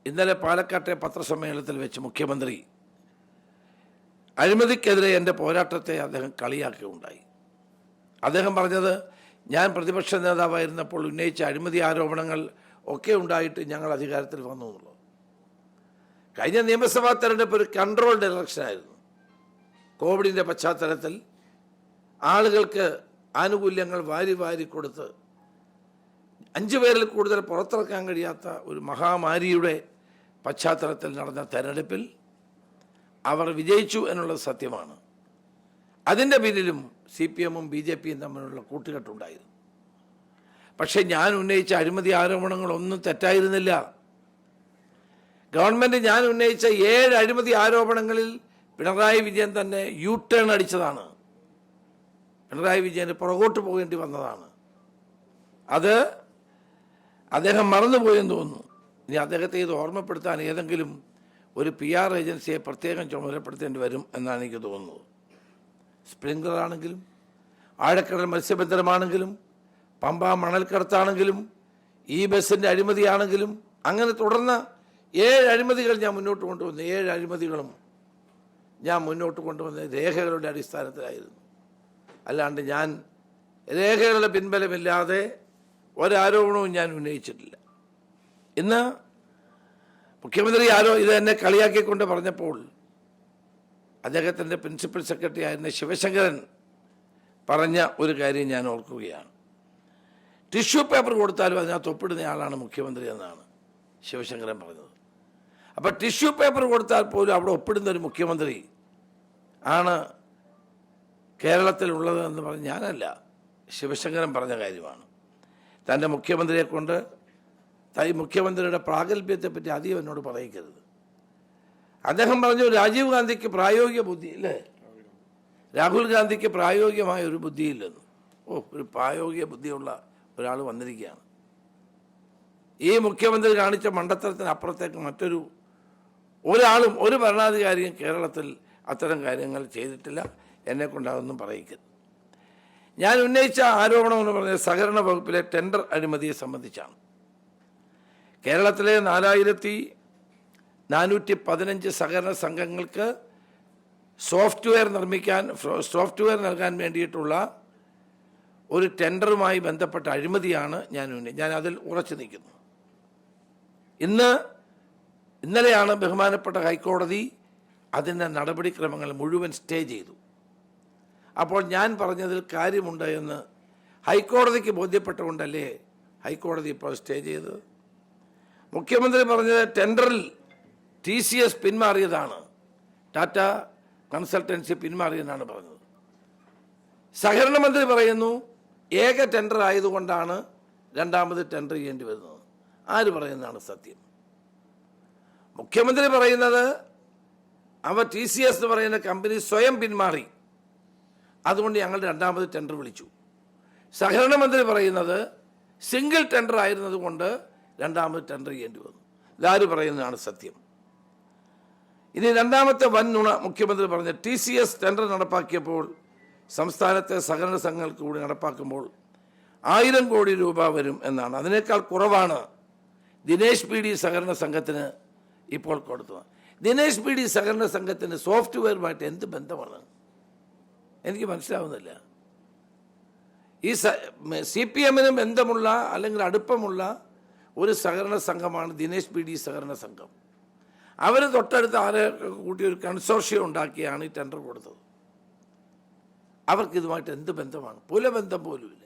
ഇന്നലെ പാലക്കാട്ടെ പത്രസമ്മേളനത്തിൽ വെച്ച് മുഖ്യമന്ത്രി അഴിമതിക്കെതിരെ എൻ്റെ പോരാട്ടത്തെ അദ്ദേഹം കളിയാക്കുകയുണ്ടായി. അദ്ദേഹം പറഞ്ഞത്, ഞാൻ പ്രതിപക്ഷ നേതാവായിരുന്നപ്പോൾ ഉന്നയിച്ച അഴിമതി ആരോപണങ്ങൾ ഒക്കെ ഉണ്ടായിട്ട് ഞങ്ങൾ അധികാരത്തിൽ വന്നു എന്നുള്ളത്. കഴിഞ്ഞ നിയമസഭാ തെരഞ്ഞെടുപ്പ് ഒരു കൺട്രോൾഡ് ഇലക്ഷനായിരുന്നു. കോവിഡിൻ്റെ പശ്ചാത്തലത്തിൽ ആളുകൾക്ക് ആനുകൂല്യങ്ങൾ വാരി വാരി കൊടുത്ത് 5 പേരിൽ കൂടുതൽ പുറത്തിറക്കാൻ കഴിയാത്ത ഒരു മഹാമാരിയുടെ പശ്ചാത്തലത്തിൽ നടന്ന തെരഞ്ഞെടുപ്പിൽ അവർ വിജയിച്ചു എന്നുള്ളത് സത്യമാണ്. അതിൻ്റെ പിന്നിലും CPM-ഉം BJP-യും തമ്മിലുള്ള കൂട്ടുകെട്ടുണ്ടായിരുന്നു. പക്ഷേ ഞാൻ ഉന്നയിച്ച അഴിമതി ആരോപണങ്ങളൊന്നും തെറ്റായിരുന്നില്ല. ഗവൺമെൻറ് ഞാൻ ഉന്നയിച്ച 7 അഴിമതി ആരോപണങ്ങളിൽ പിണറായി വിജയൻ തന്നെ U-ടേൺ അടിച്ചതാണ്. പിണറായി വിജയന് പുറകോട്ട് പോകേണ്ടി വന്നതാണ്. അത് അദ്ദേഹം മറന്നുപോയെന്ന് തോന്നുന്നു. ഇനി അദ്ദേഹത്തെ ഇത് ഓർമ്മപ്പെടുത്താൻ ഏതെങ്കിലും ഒരു PR ഏജൻസിയെ പ്രത്യേകം ചുമതലപ്പെടുത്തേണ്ടി വരും എന്നാണ് എനിക്ക് തോന്നുന്നത്. സ്പ്രിംഗ്ലർ ആണെങ്കിലും, ആഴക്കടൽ മത്സ്യബന്ധനമാണെങ്കിലും, പമ്പ മണൽക്കടത്താണെങ്കിലും, ഈ ബസ്സിൻ്റെ അഴിമതിയാണെങ്കിലും, അങ്ങനെ തുടർന്ന് 7 അഴിമതികൾ ഞാൻ മുന്നോട്ട് കൊണ്ടുവന്നു. 7 അഴിമതികളും ഞാൻ മുന്നോട്ട് കൊണ്ടുവന്ന രേഖകളുടെ അടിസ്ഥാനത്തിലായിരുന്നു. അല്ലാണ്ട് ഞാൻ രേഖകളുടെ പിൻബലമില്ലാതെ ഒരാരോപണവും ഞാൻ ഉന്നയിച്ചിട്ടില്ല. ഇന്ന് മുഖ്യമന്ത്രി ഇത് എന്നെ കളിയാക്കിക്കൊണ്ട് പറഞ്ഞപ്പോൾ അദ്ദേഹത്തിൻ്റെ പ്രിൻസിപ്പൽ സെക്രട്ടറി ആയിരുന്ന ശിവശങ്കരൻ പറഞ്ഞ ഒരു കാര്യം ഞാൻ ഓർക്കുകയാണ്. ടിഷ്യൂ പേപ്പർ കൊടുത്താലും അതിനകത്ത് ഒപ്പിടുന്ന ആളാണ് മുഖ്യമന്ത്രി എന്നാണ് ശിവശങ്കരൻ പറഞ്ഞത്. അപ്പോൾ ടിഷ്യൂ പേപ്പർ കൊടുത്താൽ പോലും അവിടെ ഒപ്പിടുന്ന ഒരു മുഖ്യമന്ത്രി ആണ് കേരളത്തിലുള്ളത് എന്ന് പറഞ്ഞ് ഞാനല്ല, ശിവശങ്കരൻ പറഞ്ഞ കാര്യമാണ്. തൻ്റെ മുഖ്യമന്ത്രിയെ കൊണ്ട് മുഖ്യമന്ത്രിയുടെ പ്രാഗൽഭ്യത്തെപ്പറ്റി അധികം എന്നോട് പറയിക്കരുത്. അദ്ദേഹം പറഞ്ഞു, രാജീവ് ഗാന്ധിക്ക് പ്രായോഗിക ബുദ്ധി ഇല്ലേ, രാഹുൽ ഗാന്ധിക്ക് പ്രായോഗികമായ ഒരു ബുദ്ധിയില്ലെന്ന്. ഒരു പ്രായോഗിക ബുദ്ധിയുള്ള ഒരാൾ വന്നിരിക്കുകയാണ്. ഈ മുഖ്യമന്ത്രി കാണിച്ച മണ്ടത്തരത്തിന് അപ്പുറത്തേക്ക് ഒരാളും ഒരു ഭരണാധികാരിയും കേരളത്തിൽ അത്തരം കാര്യങ്ങൾ ചെയ്തിട്ടില്ല. എന്നെക്കൊണ്ട് അതൊന്നും പറയിക്കരുത്. ഞാൻ ഉന്നയിച്ച ആരോപണം എന്ന് പറഞ്ഞാൽ സഹകരണ വകുപ്പിലെ ടെൻഡർ അഴിമതിയെ സംബന്ധിച്ചാണ്. കേരളത്തിലെ 4415 സഹകരണ സംഘങ്ങൾക്ക് സോഫ്റ്റ്വെയർ നൽകാൻ വേണ്ടിയിട്ടുള്ള ഒരു ടെൻഡറുമായി ബന്ധപ്പെട്ട അഴിമതിയാണ് ഞാൻ അതിൽ ഉറച്ചു നിൽക്കുന്നു. ഇന്നലെയാണ് ബഹുമാനപ്പെട്ട ഹൈക്കോടതി അതിൻ്റെ നടപടിക്രമങ്ങൾ മുഴുവൻ സ്റ്റേ ചെയ്തു. അപ്പോൾ ഞാൻ പറഞ്ഞതിൽ കാര്യമുണ്ട് എന്ന് ഹൈക്കോടതിക്ക് ബോധ്യപ്പെട്ടുകൊണ്ടല്ലേ ഹൈക്കോടതി ഇപ്പോൾ സ്റ്റേ ചെയ്തത്. മുഖ്യമന്ത്രി പറഞ്ഞത് ടെൻഡറിൽ TCS പിന്മാറിയതാണ്, ടാറ്റ കൺസൾട്ടൻസി പിന്മാറിയെന്നാണ് പറഞ്ഞത്. സഹകരണ മന്ത്രി പറയുന്നു ഏക ടെൻഡർ ആയതുകൊണ്ടാണ് രണ്ടാമത് ടെൻഡർ ചെയ്യേണ്ടി വരുന്നത്. ആര് പറയുന്നതാണ് സത്യം? മുഖ്യമന്ത്രി പറയുന്നത് TCS എന്ന് പറയുന്ന കമ്പനി സ്വയം പിന്മാറി, അതുകൊണ്ട് ഞങ്ങൾ രണ്ടാമത് ടെൻഡർ വിളിച്ചു. സഹകരണ മന്ത്രി പറയുന്നത് സിംഗിൾ ടെൻഡർ ആയിരുന്നത് കൊണ്ട് രണ്ടാമത് ടെൻഡർ ചെയ്യേണ്ടി വന്നു. ഇതാര് പറയുന്നതാണ് സത്യം? ഇനി രണ്ടാമത്തെ വൻ നുണ മുഖ്യമന്ത്രി പറഞ്ഞ TCS ടെൻഡർ നടപ്പാക്കിയപ്പോൾ സംസ്ഥാനത്തെ സഹകരണ സംഘങ്ങൾക്ക് കൂടി നടപ്പാക്കുമ്പോൾ 1000 കോടി രൂപ വരും എന്നാണ്. അതിനേക്കാൾ കുറവാണ് ദിനേശ് PD സഹകരണ സംഘത്തിന് ഇപ്പോൾ കൊടുത്തത്. ദിനേശ് PD സഹകരണ സംഘത്തിന് സോഫ്റ്റ്വെയറുമായിട്ട് എന്ത് ബന്ധമാണ്? എനിക്ക് മനസ്സിലാവുന്നില്ല. ഈ CPM-ന് ബന്ധമുള്ള അല്ലെങ്കിൽ അടുപ്പമുള്ള ഒരു സഹകരണ സംഘമാണ് ദിനേശ് PD സഹകരണ സംഘം. അവർ തൊട്ടടുത്ത് ആരെ കൂട്ടി ഒരു കൺസോർഷ്യം ഉണ്ടാക്കിയാണ് ഈ ടെൻഡർ കൊടുത്തത്. അവർക്ക് ഇതുമായിട്ട് എന്ത് ബന്ധമാണ്? പുലബന്ധം പോലുമില്ല.